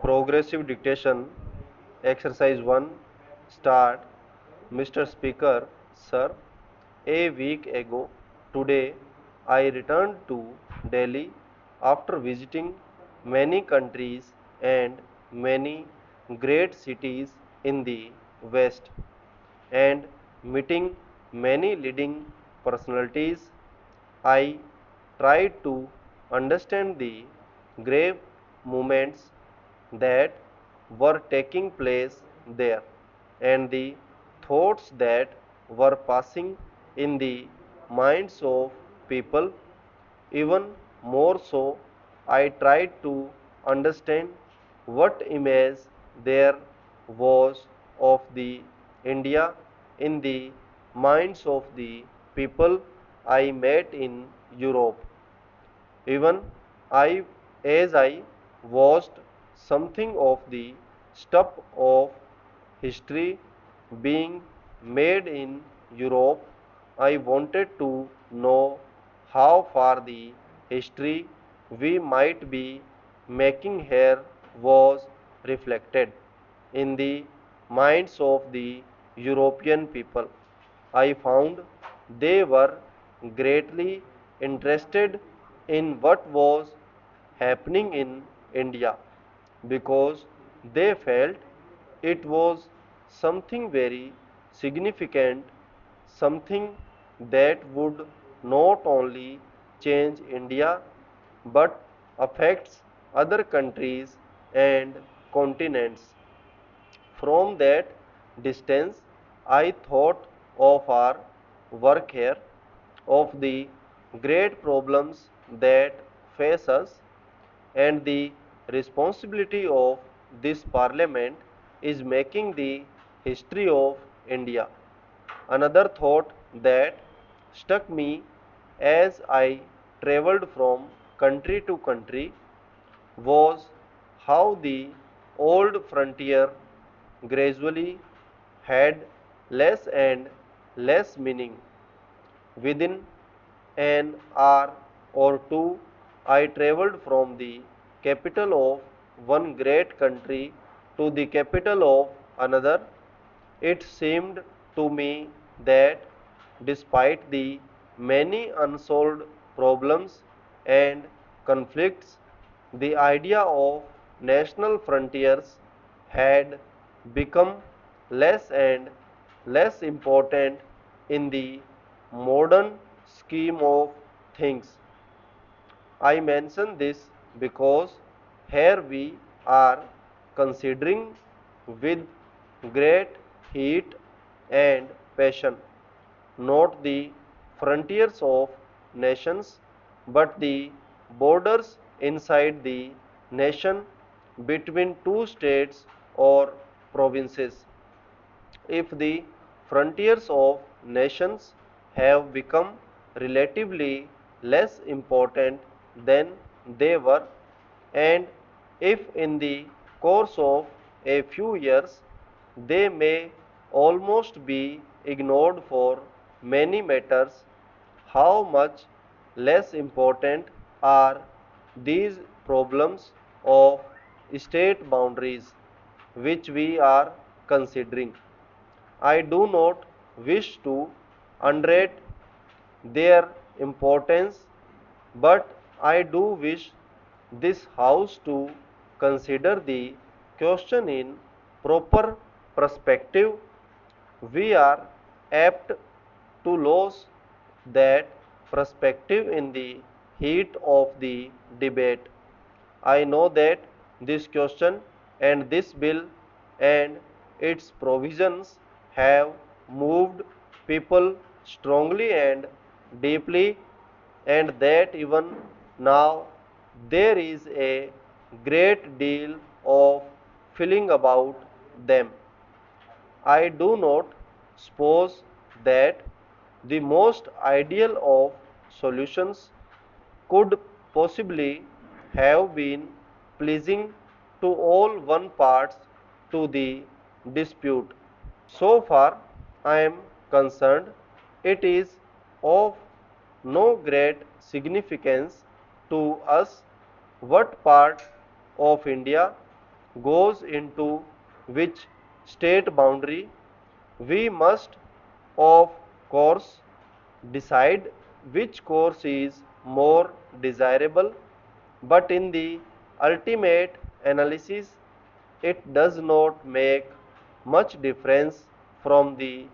Progressive Dictation, Exercise 1. Start. Mr. Speaker, Sir, a week ago today I returned to Delhi after visiting many countries and many great cities in the West and meeting many leading personalities. I tried to understand the grave movements that were taking place there and the thoughts that were passing in the minds of people. Even more so, I tried to understand what image there was of the India in the minds of the people I met in Europe. Even I, as I watched something of the stuff of history being made in Europe, I wanted to know how far the history we might be making here was reflected in the minds of the European people. I found they were greatly interested in what was happening in India because they felt it was something very significant, something that would not only change India but affects other countries and continents. From that distance, I thought of our work here, of the great problems that face us, and the responsibility of this parliament is making the history of India. Another thought that struck me as I traveled from country to country was how the old frontier gradually had less and less meaning. Within an hour or two, I travelled from the capital of one great country to the capital of another. It seemed to me that despite the many unsolved problems and conflicts, the idea of national frontiers had become less and less important in the modern scheme of things. I mention this because here we are considering with great heat and passion not the frontiers of nations but the borders inside the nation between two states or provinces. If the frontiers of nations have become relatively less important than they were, and if in the course of a few years they may almost be ignored for many matters, how much less important are these problems of state boundaries which we are considering? I do not wish to underrate their importance, but I do wish this House to consider the question in proper perspective. We are apt to lose that perspective in the heat of the debate. I know that this question and this bill and its provisions have moved people strongly and deeply, and that even now there is a great deal of feeling about them. I do not suppose that the most ideal of solutions could possibly have been pleasing to all one parts to the dispute. So far I am concerned, it is of no great significance to us what part of India goes into which state boundary, we must, of course, decide which course is more desirable, but in the ultimate analysis, it does not make much difference from the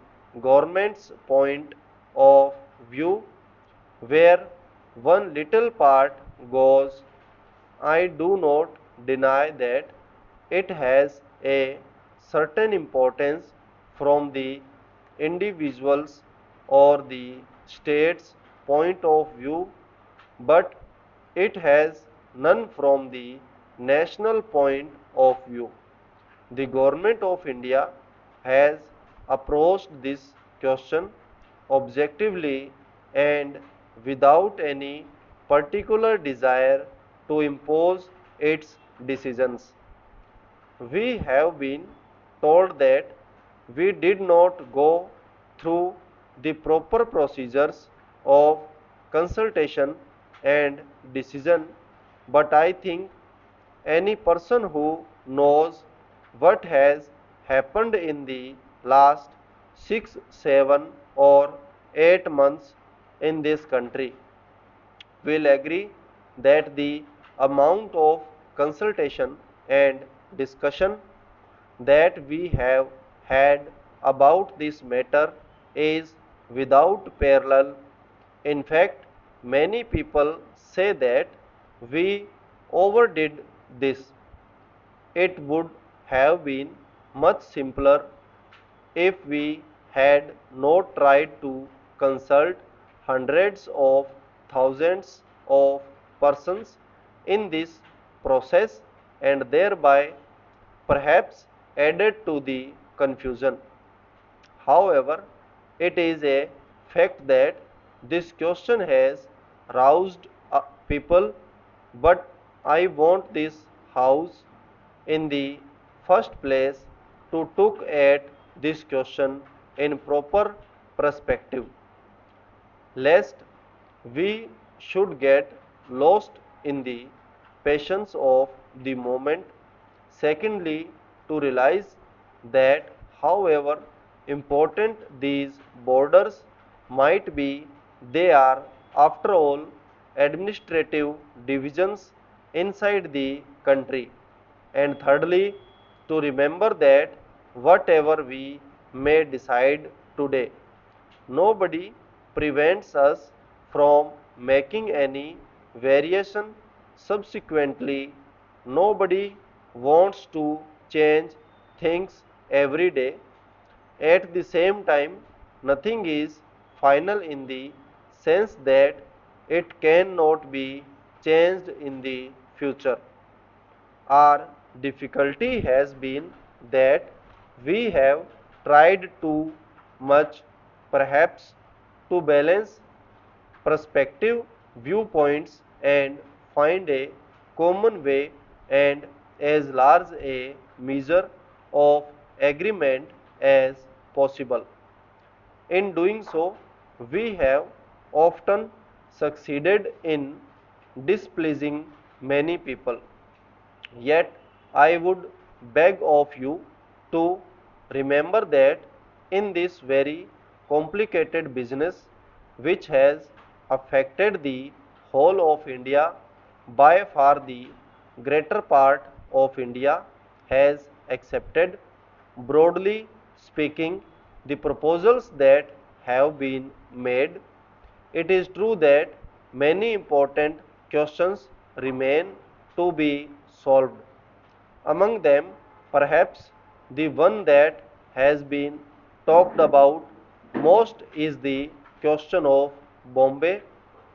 government's point of view where one little part goes. I do not deny that it has a certain importance from the individual's or the state's point of view, but it has none from the national point of view. The Government of India has approached this question objectively and without any particular desire to impose its decisions. We have been told that we did not go through the proper procedures of consultation and decision, but I think any person who knows what has happened in the last 6, 7 or 8 months in this country will agree that the amount of consultation and discussion that we have had about this matter is without parallel. In fact, many people say that we overdid this. It would have been much simpler if we had not tried to consult hundreds of thousands of persons in this process and thereby perhaps added to the confusion. However, it is a fact that this question has roused people, but I want this house in the first place to look at this question in proper perspective, lest we should get lost in the passions of the moment. Secondly, to realize that however important these borders might be, they are after all administrative divisions inside the country. And thirdly, to remember that whatever we may decide today, nobody prevents us from making any variation subsequently. Nobody wants to change things every day. At the same time, nothing is final in the sense that it cannot be changed in the future. Our difficulty has been that we have tried too much, perhaps, to balance perspective viewpoints and find a common way and as large a measure of agreement as possible. In doing so, we have often succeeded in displeasing many people. Yet, I would beg of you to remember that in this very complicated business, which has affected the whole of India, by far the greater part of India has accepted, broadly speaking, the proposals that have been made. It is true that many important questions remain to be solved. Among them, perhaps the one that has been talked about most is the question of Bombay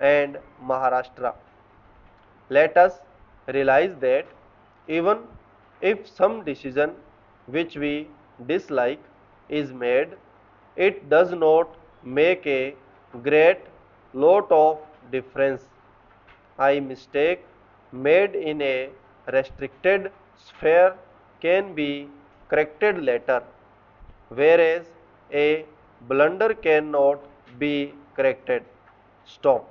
and Maharashtra. Let us realize that even if some decision which we dislike is made, it does not make a great lot of difference. I mistake made in a restricted sphere can be corrected later, whereas a blunder cannot be corrected. Stop.